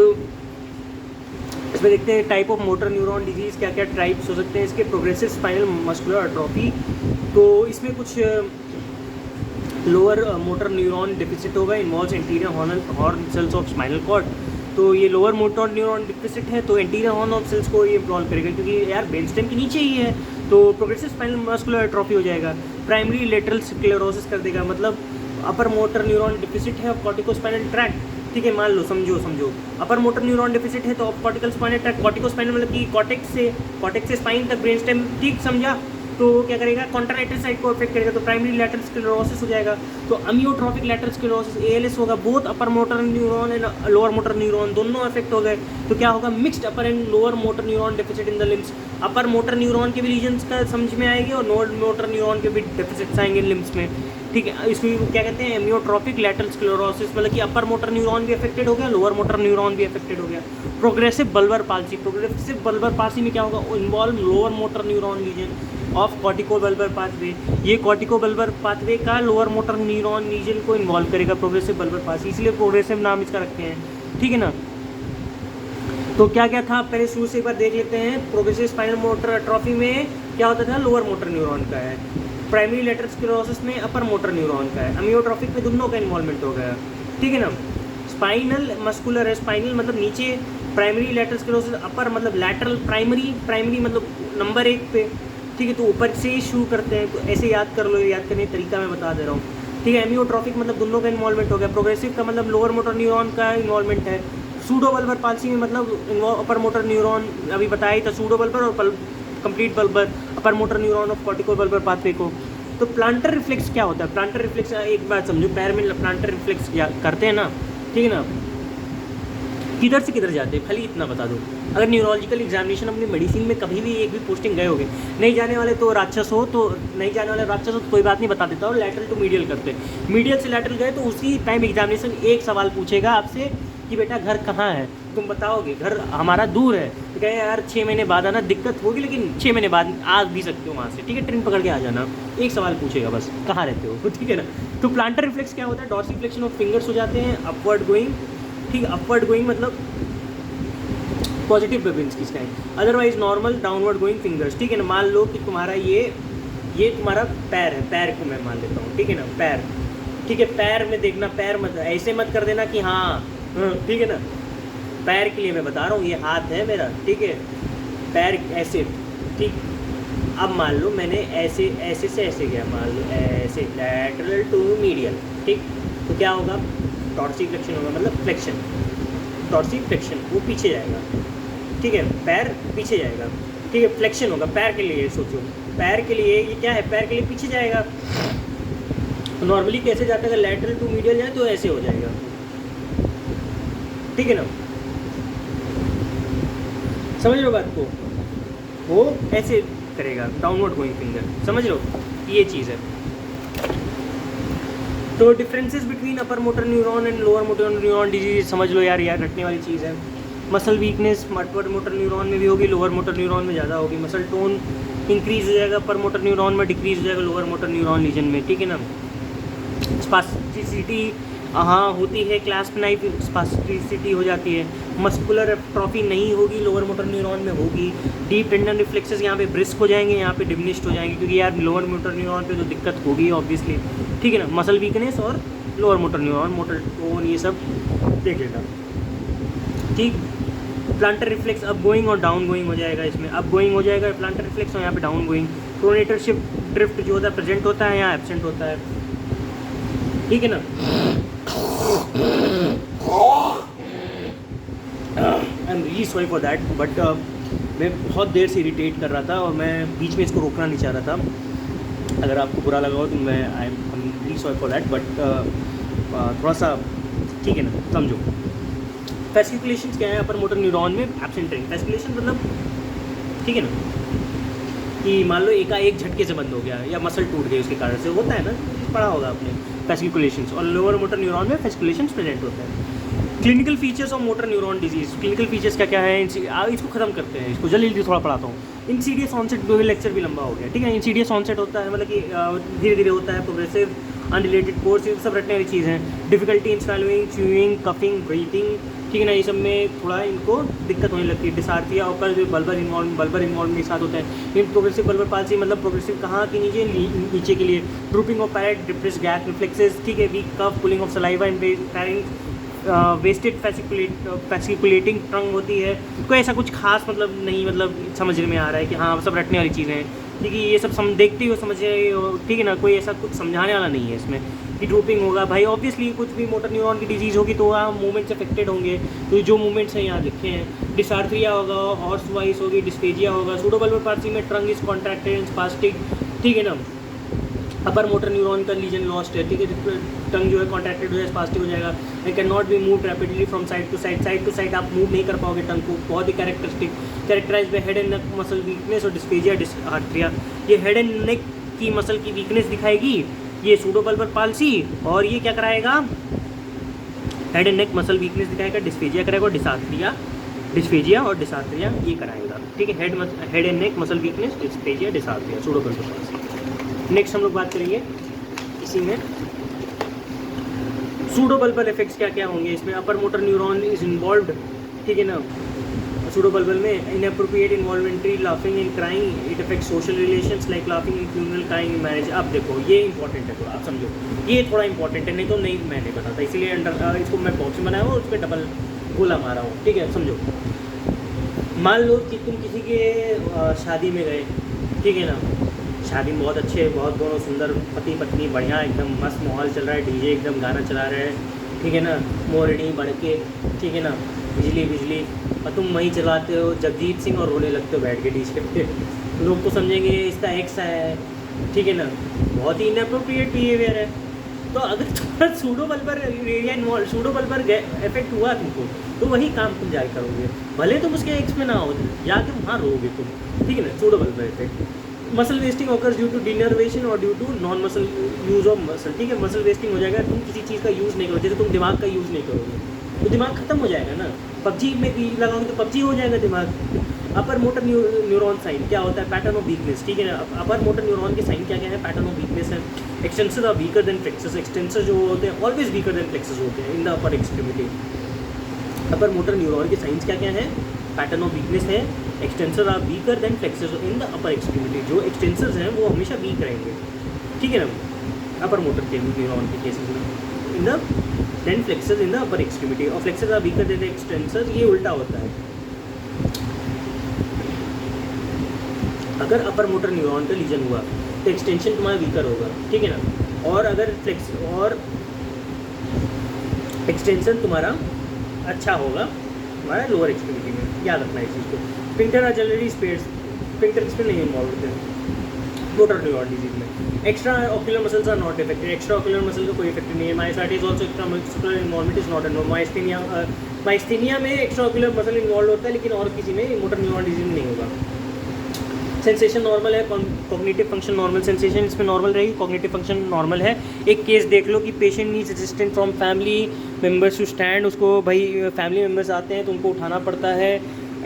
इसमें देखते हैं type of motor neuron disease, क्या क्या टाइप्स हो सकते हैं इसके। प्रोग्रेसिव स्पाइनल मस्कुलर एट्रोफी, तो इसमें कुछ लोअर मोटर न्यूरॉन डिफिसिट होगा, involves anterior horn cells of spinal cord. तो ये लोअर मोटर न्यूरॉन डिफिसिट है तो एंटीरियर हॉर्न ऑफ सेल्स को ये इन्वॉल्व करेगा, क्योंकि यार ब्रेन स्टेम के नीचे ही है, तो प्रोग्रेसिव स्पाइनल मस्कुलर एट्रोफी हो जाएगा। प्राइमरी लेटरल स्क्लेरोसिस कर देगा, मतलब अपर मोटर न्यूरॉन डिफिसिट है और कॉर्टिकोस्पाइनल ट्रैक्ट, ठीक है, मान लो समझो अपर मोटर न्यूरॉन डिफिसिट है तो कॉर्टिकल स्पाइनल ट्रैक्ट, कॉर्टिकोस्पाइनल मतलब कि कॉर्टेक्स से स्पाइन तक ब्रेन स्टेम, ठीक समझा। तो क्या करेगा, कॉन्ट्रालाइटल साइड को अफेक्ट करेगा, तो प्राइमरी लैटरल स्क्लेरोसिस हो जाएगा। तो अमियोट्रोफिक लैटरल स्क्लेरोसिस ALS होगा, both upper motor neuron and lower motor neuron दोनों अफेक्ट हो गए। तो क्या होगा, mixed upper and lower motor neuron deficit in the limbs, upper motor neuron के भी रीजन्स का समझ में आएगी और लोअर मोटर न्यूरॉन के भी डेफिसिट्स आएंगे लिम्स में, ठीक है। इसमें क्या कहते हैं, एमियोट्रोफिक लैटरल स्क्लेरोसिस, मतलब कि अपर मोटर न्यूरॉन भी अफेक्टेड हो गया, लोअर मोटर न्यूरॉन भी अफेक्टेड हो गया। Progressive bulbar palsy, progressive bulbar palsy में क्या होगा, involve lower motor neuron region of corticobulbar pathway, ये कॉर्टिकोबल्बर पाथवे का लोअर मोटर न्यूरॉन रीजन को इन्वॉल्व करेगा प्रोग्रेसिव बल्बर पाल्सी, इसलिए प्रोग्रेसिव नाम इसका रखते हैं, ठीक है ना। तो क्या क्या था पहले शुरू से एक बार देख लेते हैं। प्रोग्रेसिव स्पाइनल मोटर एट्रोफी में क्या होता था, लोअर मोटर न्यूरॉन का है। प्राइमरी लेटरल स्क्लेरोसिस में अपर मोटर न्यूरॉन का है। अमियोट्रोफिक में दोनों का इन्वॉल्वमेंट हो गया, ठीक है ना। स्पाइनल मस्कुलर है, स्पाइनल मतलब नीचे, प्राइमरी लेटरल स्क्लेरोसिस अपर मतलब लैटरल, प्राइमरी मतलब नंबर 1 पे, ठीक है। तो ऊपर से ही शुरू करते हैं, तो ऐसे याद कर लो, याद करने का तरीका मैं बता दे रहा हूँ, ठीक है। एमियोट्रोफिक मतलब दोनों का इन्वॉल्वमेंट हो गया। प्रोग्रेसिव का मतलब लोअर मोटर न्यूरॉन का इन्वॉल्वमेंट है। सूडो बल्बर पाल्सी में मतलब अपर मोटर न्यूरॉन, अभी बताया ही था, सूडो बल्बर और complete bulbar, upper motor neuron of cortico bulbar pathway को। तो प्लांटर रिफ्लेक्स क्या होता है, प्लांटर रिफ्लेक्स एक बात समझो, पैर में प्लांटर रिफ्लेक्स करते हैं ना, ठीक है ना, किधर से किधर जाते हैं, खाली इतना बता दो। अगर न्यूरोलॉजिकल एग्जामिनेशन अपनी मेडिसिन में कभी भी एक भी पोस्टिंग गए होगे, नहीं जाने वाले तो राक्षस हो, तो नहीं जाने वाले राक्षस हो तो कोई बात नहीं, बता देता, और लैटरल टू मीडियल करते हैं। मीडियल से लैटरल गए तो उसी टाइम एग्जामिनेशन एक सवाल पूछेगा आपसे कि बेटा घर कहाँ है, तुम बताओगे घर हमारा दूर है, तो कहे यार 6 महीने बाद आना, दिक्कत होगी लेकिन 6 महीने बाद आ भी सकते हो वहाँ से, ठीक है, ट्रेन पकड़ के आ जाना। एक सवाल पूछेगा बस, कहाँ रहते हो, ठीक है ना। तो प्लांटर रिफ्लेक्स क्या होता है, डॉर्सिफ्लेक्शन ऑफ फिंगर्स हो जाते हैं, अपवर्ड गोइंग, ठीक है, अपवर्ड गोइंग मतलब पॉजिटिव बेबिन्स्की का है, otherwise normal downward going fingers, ठीक है ना। मान लो कि तुम्हारा ये तुम्हारा पैर है, पैर को मैं मान लेता हूँ, ठीक है ना, पैर, ठीक है, पैर में देखना, पैर मत ऐसे मत कर देना कि हाँ, ठीक है ना, पैर के लिए मैं बता रहा हूँ, ये हाथ है मेरा, ठीक है, पैर ऐसे, ठीक। अब मान लो मैंने ऐसे से ऐसे गया, मान लो ऐसे लैटरल टू मीडियल, ठीक, तो क्या होगा, टॉर्सिफ्लेक्शन होगा, मतलब फ्लेक्शन, टॉर्सिफ्लेक्शन, वो पीछे जाएगा, ठीक है, पैर पीछे जाएगा, ठीक है, फ्लेक्शन होगा पैर के लिए। सोचो पैर के लिए ये क्या है, पैर के लिए पीछे जाएगा। नॉर्मली कैसे जाता है, अगर लैटरल टू मीडियल जाए तो ऐसे हो जाएगा, ठीक है ना, समझ लो बात को, वो ऐसे करेगा, डाउनवर्ड गोइंग फिंगर, समझ लो, ये चीज़ है। तो differences between upper motor neuron and lower motor neuron disease समझ लो यार, रटने वाली चीज़ है। मसल वीकनेस अपर मोटर न्यूरॉन में भी होगी, लोअर मोटर न्यूरॉन में ज़्यादा होगी। मसल टोन इंक्रीज हो जाएगा, अपर मोटर न्यूरॉन में डिक्रीज हो जाएगा लोअर मोटर न्यूरॉन रीजन में, ठीक है ना। स्पास्टिसिटी हाँ होती है, क्लास 9 स्पास्टिसिटी हो जाती है। मस्कुलर एट्रोफी नहीं होगी, लोअर मोटर न्यूरॉन में होगी। डीप टेंडन रिफ्लेक्सेस यहाँ पे ब्रिस्क हो जाएंगे, यहाँ पे डिमिनिश्ड हो जाएंगे, क्योंकि यार लोअर मोटर न्यूरॉन पे तो दिक्कत होगी ऑब्वियसली, ठीक है ना। मसल वीकनेस और lower motor neuron, motor tone, ये सब देख लेना, ठीक। प्लांटर रिफ्लेक्स अप गोइंग और डाउन गोइंग हो जाएगा, इसमें अप गोइंग हो जाएगा प्लांटर रिफ्लेक्स, और यहाँ पे down going. Pronator shift drift जो होता है प्रेजेंट होता है, यहाँ एब्सेंट होता है, ठीक है ना। I am really sorry for that, but मैं बहुत देर से इरिटेट कर रहा था और मैं बीच में इसको रोकना नहीं चाह रहा था। अगर आपको बुरा लगा हो तो मैं I am really sorry for that, but थोड़ा सा ठीक है ना, समझो। फैसिकुलेशन क्या है अपर मोटर न्यूरॉन में, एब्सेंट रिंग फैसिकुलेशन मतलब, ठीक है ना, कि मान लो एक झटके से बंद हो गया या मसल टूट गई उसके कारण से, होता है ना, पढ़ा होगा आपने फैसिकुलेशंस, और लोअर मोटर न्यूरॉन में फैसिकुलेशंस प्रेजेंट होता है। Clinical features of motor neuron disease, clinical features क्या क्या है, इसको खत्म करते हैं, इसको जल्दी जल्दी थोड़ा पढ़ाता हूँ। इंसीडियस ऑनसेट, दो लेक्चर भी लंबा हो गया, ठीक है। इंसीडियस ऑनसेट होता है मतलब कि धीरे धीरे होता है, प्रोग्रेसिव, अनरिलेटेड कोर्स, ये सब रटने वाली चीज़ हैं। Difficulty in स्वेलविंग, chewing, coughing, breathing, ठीक है ना, ये सब में थोड़ा इनको दिक्कत होने लगती है। डिसार्थिया और जो बल्बर इन्वॉल्व के साथ होता है। इन प्रोग्रेसिव बल्बर पाल्सी मतलब प्रोग्रेसिव कहाँ के नीचे, नीचे के लिए। Drooping of palate, depress gag reflexes, ठीक है। Weak cough, pooling of saliva and wasted fasciculating tongue होती है। कोई ऐसा कुछ खास मतलब नहीं, मतलब समझने में आ रहा है कि हाँ सब रटने वाली चीज़ें हैं, ठीक है। ये सब देखते हो समझ रहे हो, ठीक है ना, कोई ऐसा कुछ समझाने वाला नहीं है इसमें कि ड्रूपिंग होगा। भाई ऑब्वियसली कुछ भी मोटर न्यूरॉन की डिजीज़ होगी तो वहाँ मूवमेंट्स अफेक्टेड होंगे, तो जो मूवमेंट्स हैं यहाँ लिखे हैं। डिसार्थ्रिया होगा, हॉर्स वाइस होगी, डिस्पेजिया होगा। सूडोबल्बर पाल्सी में ट्रंक इज कॉन्ट्रैक्टेड, स्पास्टिक, ठीक है ना। अपर मोटर न्यूरॉन का लीजन लॉस्ट है, ठीक है, टंग जो है कॉन्ट्रैक्टेड हो जाए, स्पास्टिक हो जाएगा। And can not be move rapidly from side to side आप मूव नहीं कर पाओगे टंग को। बहुत ही characterise by head and neck muscle weakness और डिस्पेजिया डिसहार्ट्रिया। ये हेड एंड नेक की मसल की वीकनेस दिखाएगी ये सूडोबल्बर पाल्सी, और ये क्या कराएगा, head and neck muscle weakness दिखाएगा, डिस्पेजिया कराएगा, और डिस्पेजिया और डिसहार्ट्रिया ये कराएगा, ठीक है। Head and neck muscle weakness, dysphagia, dysarthria, pseudobulbar palsy. Next हम लोग बात करेंगे इसी में सूडोबल्बल इफेक्ट्स क्या क्या होंगे इसमें। Upper motor neuron is involved, ठीक है ना, सूडोबल्बल में। Inappropriate involuntary, laughing and crying, it affect social relations like laughing in funeral, crying in marriage. अब देखो ये इंपॉर्टेंट है थोड़ा, आप समझो, ये थोड़ा इंपॉर्टेंट है, नहीं तो नहीं मैंने बताता, इसीलिए इसको मैं बॉक्स में बनाया हूँ, उस पर डबल गोला मारा हूँ, ठीक है। समझो, मान लो कि तुम किसी के शादी में गए, ठीक है ना, शादी में बहुत अच्छे, बहुत दोनों सुंदर पति पत्नी, बढ़िया एकदम मस्त माहौल चल रहा है, डीजे एकदम गाना चला रहे हैं, ठीक है ना, मोरनी बड़के, ठीक है ना, बिजली, और तुम वहीं चलाते हो जगजीत सिंह और रोने लगते हो बैठ के डीजे पे। लोग तो समझेंगे इसका एक्स है, ठीक है ना, बहुत ही इनअप्रोप्रिएट बिहेवियर है। तो अगर तुम्हारा सूडोबल्बर एरिया इन्वॉल्व, सूडोबल्बर इफेक्ट हुआ तुमको, तो वही काम तुम जाके करोगे, भले तुम उसके एक्स में ना हो, जाके वहाँ रोगे तुम, ठीक है ना। Pseudobulbar effect. Muscle wasting occurs due to denervation और due to non muscle use of muscle, ठीक है। मसल वेस्टिंग हो जाएगा, तुम किसी चीज़ का यूज़ नहीं करोगे, जैसे तुम दिमाग का यूज़ नहीं करोगे तो दिमाग खत्म हो जाएगा ना। पबजी में लगाओगे तो पबजी हो जाएगा दिमाग। अपर मोटर न्यूरॉन साइन क्या होता है, पैटर्न ऑफ वीकनेस, ठीक है ना। अपर मोटर न्यूरॉन के साइन क्या क्या है, पैटर्न ऑफ वीकनेस है। Extensor are weaker than flexors, extensor जो होते हैं ऑलवेज वीकर देन फ्लेक्सर्स होते हैं in the upper extremity. Upper motor neuron के साइंस क्या क्या है, पैटर्न ऑफ वीकनेस है, extensor are weaker than flexors in the upper extremity, जो एक्सटेंसर्स हैं वो हमेशा वीक रहेंगे, ठीक है ना, अपर मोटर के न्यूरॉन के केसेस में। In the then flexors in the upper extremity, और flexors are weaker than extensors, ये उल्टा होता है। अगर अपर मोटर न्यूरॉन का लीजन हुआ तो एक्सटेंशन तुम्हारा वीकर होगा, ठीक है ना, और अगर एक्सटेंशन तुम्हारा अच्छा होगा तुम्हारा लोअर एक्सट्रीमिटी में, याद रखना है इस चीज़ को। Sphincter are generally space, sphincter इसमें नहीं इन्वॉल्व होते हैं मोटर न्यूरॉन डिजीज में। Extra ocular muscles are not affected, extra ocular muscle का कोई इफेक्ट नहीं है। Myositis also extra muscular involvement is not abnormal. Myasthenia में एक्स्ट्रा ऑक्यूलर मसल इन्वॉल्व होता है, लेकिन और किसी में मोटर न्यूरॉन डिजीज नहीं होगा। सेंसेशन नॉर्मल है, कॉग्निटिव फंक्शन नॉर्मल, सेंसेशन इसमें नॉर्मल रहेगी, कॉग्निटिव फंक्शन नॉर्मल है। एक केस देख लो कि patient needs assistance from family members to stand, उसको भाई फैमिली मेम्बर्स आते हैं तो उनको उठाना पड़ता है।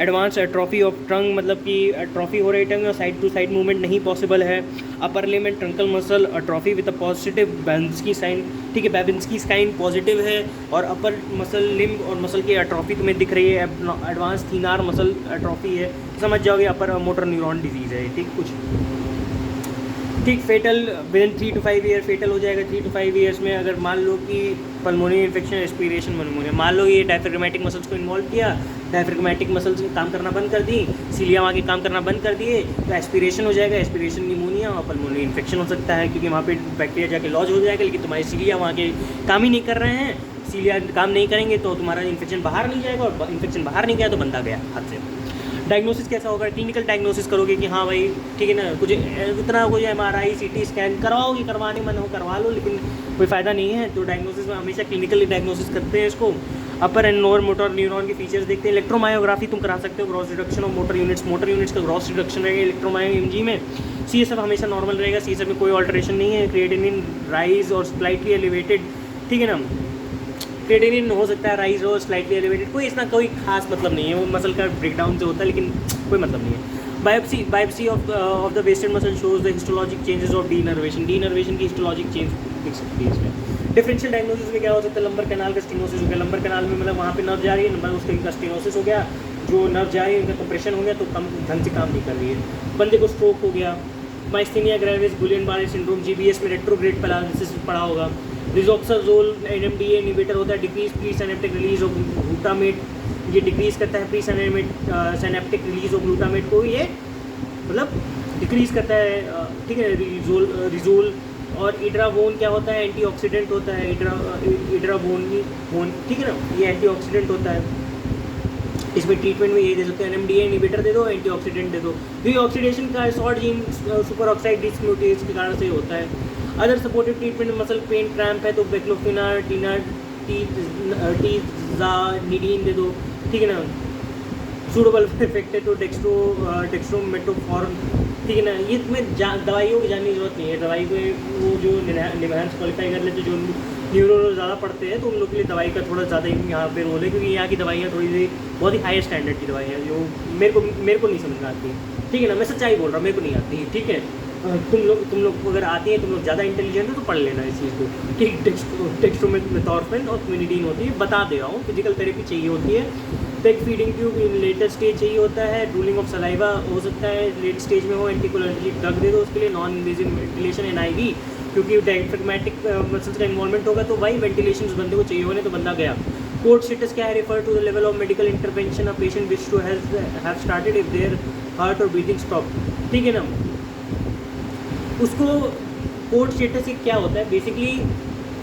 एडवांस एट्रॉफी ऑफ टंग, मतलब कि एट्रॉफी हो रही टंग और साइड टू साइड मूवमेंट नहीं पॉसिबल है। Upper limb and truncal muscle atrophy with a positive Babinski sign, ठीक है, बेबिंस्की साइन पॉजिटिव है, और अपर मसल लिम और मसल की एट्रॉफी तुम्हें दिख रही है, एडवांस थीनार मसल एट्रॉफी है, समझ जाओगे अपर मोटर न्यूरॉन डिजीज़ है, ठीक। कुछ ठीक, fatal within 3 to 5 year fatal हो जाएगा। 3 to 5 ईयर्स में अगर मान लो कि पल्मोनरी इन्फेक्शन, रेस्पिरेशन निमोनिया, मान लो ये डायफ्राग्मेटिक मसल्स को इन्वॉल्व किया, डायफ्राग्मेटिक मसल्स काम करना बंद कर दी, सीलिया वहाँ के काम करना बंद कर दिए, तो एस्पिरेशन हो जाएगा, एस्पिरेशन निमोनिया और पल्मोनरी इन्फेक्शन हो सकता है, क्योंकि वहाँ पे बैक्टीरिया जाके लॉज हो जाएगा, लेकिन तुम्हारे सीलिया वहाँ के काम ही नहीं कर रहे हैं। सीलिया काम नहीं करेंगे तो तुम्हारा इन्फेक्शन बाहर नहीं जाएगा, और इन्फेक्शन बाहर नहीं गया तो बंदा गया हाथ से। डायग्नोसिस कैसा होगा, क्लिनिकल डायग्नोसिस करोगे कि हाँ भाई ठीक है ना, कुछ इतना कुछ MRI CT स्कैन करवाओगे, करवाने मन हो करवा लो, लेकिन कोई फ़ायदा नहीं है, तो डायग्नोसिस में हमेशा क्लिनिकल डायग्नोसिस करते हैं इसको। अपर एंड लोअर मोटर न्यूरॉन के फीचर्स देखते हैं। इलेक्ट्रोमायोग्राफी तुम करा सकते हो, gross reduction of motor units का ग्रॉस रिडक्शन रहेगा इलेक्ट्रोमायो इमेजी में। CSF हमेशा नॉर्मल रहेगा, CSF में कोई ऑल्टरेशन नहीं है। क्रिएटिनिन राइज और स्लाइटली एलिवेटेड, ठीक है ना, क्रिएटिनिन हो सकता है राइज और स्लाइटली एलिवेटेड, कोई इसका कोई खास मतलब नहीं है, वो मसल का ब्रेकडाउन से होता है लेकिन कोई मतलब नहीं है। Biopsy of the wasted muscle shows the histologic changes of denervation की हिस्टोलॉजिक चेंज दिख सकती है इसमें। डिफरेंशियल डायग्नोसिस में क्या हो सकता है, लंबर कैनाल का स्टेनोसिस हो गया, लंबर कैनाल में मतलब वहाँ पे नर्व जा रही है, नंबर उसका स्टेनोसिस हो गया, जो नर्व जा रही है उनका कंप्रेशन हो गया तो कम ढंग से काम नहीं कर रही है। बंदे को स्ट्रोक हो गया। माइस्थेनिया ग्रेविस, गुलियन-बारे सिंड्रोम, GBS में रेट्रोग्रेड पैरालिसिस पढ़ा होगा। रिजोक्साजोल NMDA इनहिबिटर होता है, decrease pre synaptic release of glutamate, ये डिक्रीज करता है pre synaptic release of glutamate को, ये मतलब डिक्रीज करता है, ठीक है। रिजोल और इड्रावोन क्या होता है, एंटीऑक्सीडेंट होता है। इड्रावोन, ठीक है ना, ये एंटीऑक्सीडेंट होता है। इसमें ट्रीटमेंट में ये दे सकते हैं, NMDA इनहिबिटर दे दो, एंटीऑक्सीडेंट दे दो। रीऑक्सीडेशन का short gene super oxide dismutase के कारण से होता है। Other supportive treatment muscle pain cramp है तो बेक्लोफिनार, टीजानिडीन दे दो, ठीक है ना। सूटेबल इफेक्ट है तो डेक्स्ट्रोमेटोफॉर्म, ठीक है ना। ये तुम्हें दवाइयों की जानने की जरूरत नहीं है, दवाई को वो जो निभांस क्वालिफाई कर लेते, जो न्यूरो ज़्यादा पढ़ते हैं तो उन लोग के लिए दवाई का थोड़ा ज़्यादा ही यहाँ पे रोल है, क्योंकि यहाँ की दवाइयाँ थोड़ी सी बहुत ही हाई स्टैंडर्ड की दवाई है, जो मेरे को नहीं समझ में आती, ठीक है ना। मैं सच्चाई बोल रहा हूँ, मेरे को नहीं आती, ठीक है। तुम लोग अगर आती है, तुम लोग ज़्यादा इंटेलिजेंट हो तो पढ़ लेना इस चीज़ को, ठीक। डेक्स्ट्रोमेथॉर्फिन और क्विनिडीन होती है, बता दे रहा हूँ। फिजिकल थेरेपी चाहिए होती है, पेग फीडिंग ट्यूब इन लेटर स्टेज चाहिए होता है। रूलिंग ऑफ सलाइवा हो सकता है लेट स्टेज में हो, एंटीकोलिनर्जिक ड्रग दे दो उसके लिए। नॉन इन्वेजिव वेंटिलेशन NIV, क्योंकि डायफ्रेगमेटिक मसल्स का इन्वॉल्वमेंट होगा तो भाई वेंटिलेशन उस बंदे को चाहिए होने तो बंदा गया। कोर्ट स्टेटस क्या है, refer to the level of medical intervention a patient wish to have started if their heart और ब्रीथिंग स्टॉप, ठीक है ना। उसको कोर्ट स्टेटस से क्या होता है, बेसिकली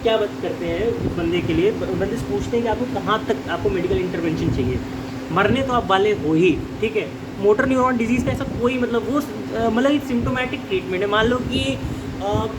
क्या बात करते हैं उस बंदे के लिए, बंदे से पूछते हैं कि आपको कहाँ तक आपको मेडिकल इंटरवेंशन चाहिए। मरने तो आप वाले हो ही, ठीक है। मोटर न्यूरॉन डिजीज़ का ऐसा कोई मतलब वो मतलब एक सिम्टोमेटिक ट्रीटमेंट है। मान लो कि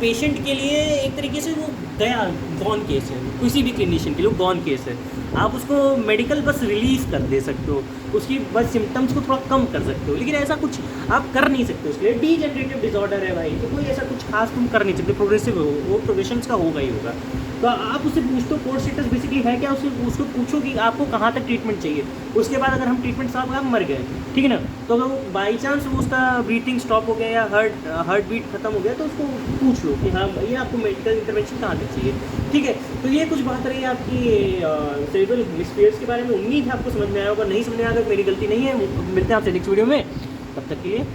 पेशेंट के लिए एक तरीके से वो गया, गॉन केस है, किसी भी क्लिनिशियन के लिए गॉन केस है, आप उसको मेडिकल बस रिलीफ कर दे सकते हो, उसकी बस सिम्टम्स को थोड़ा कम कर सकते हो, लेकिन ऐसा कुछ आप कर नहीं सकते उसके लिए। डीजनरेटिव डिसऑर्डर है भाई, तो कोई ऐसा कुछ खास तुम कर नहीं सकते, प्रोग्रेसिव हो वो प्रोग्रेशन का होगा ही होगा। तो आप उससे पूछते हो कोर्स स्टेटस बेसिकली है क्या, उसको पूछो कि आपको कहाँ तक ट्रीटमेंट चाहिए। उसके बाद अगर हम ट्रीटमेंट साहब आप मर गए, ठीक है ना, तो अगर वो बाई चांस उसका ब्रीथिंग स्टॉप हो गया या हार्ट बीट खत्म हो गया तो उसको पूछ लो कि हाँ भैया आपको मेडिकल इंटरवेंशन कहाँ तक चाहिए, ठीक है। तो ये कुछ बात रही आपकी सेरेब्रल हेमिस्फीयर्स के बारे में। उम्मीद है आपको समझ में आया होगा, नहीं समझ में आया तो मेरी गलती नहीं है। मिलते हैं आपसे नेक्स्ट वीडियो में, तब तक के लिए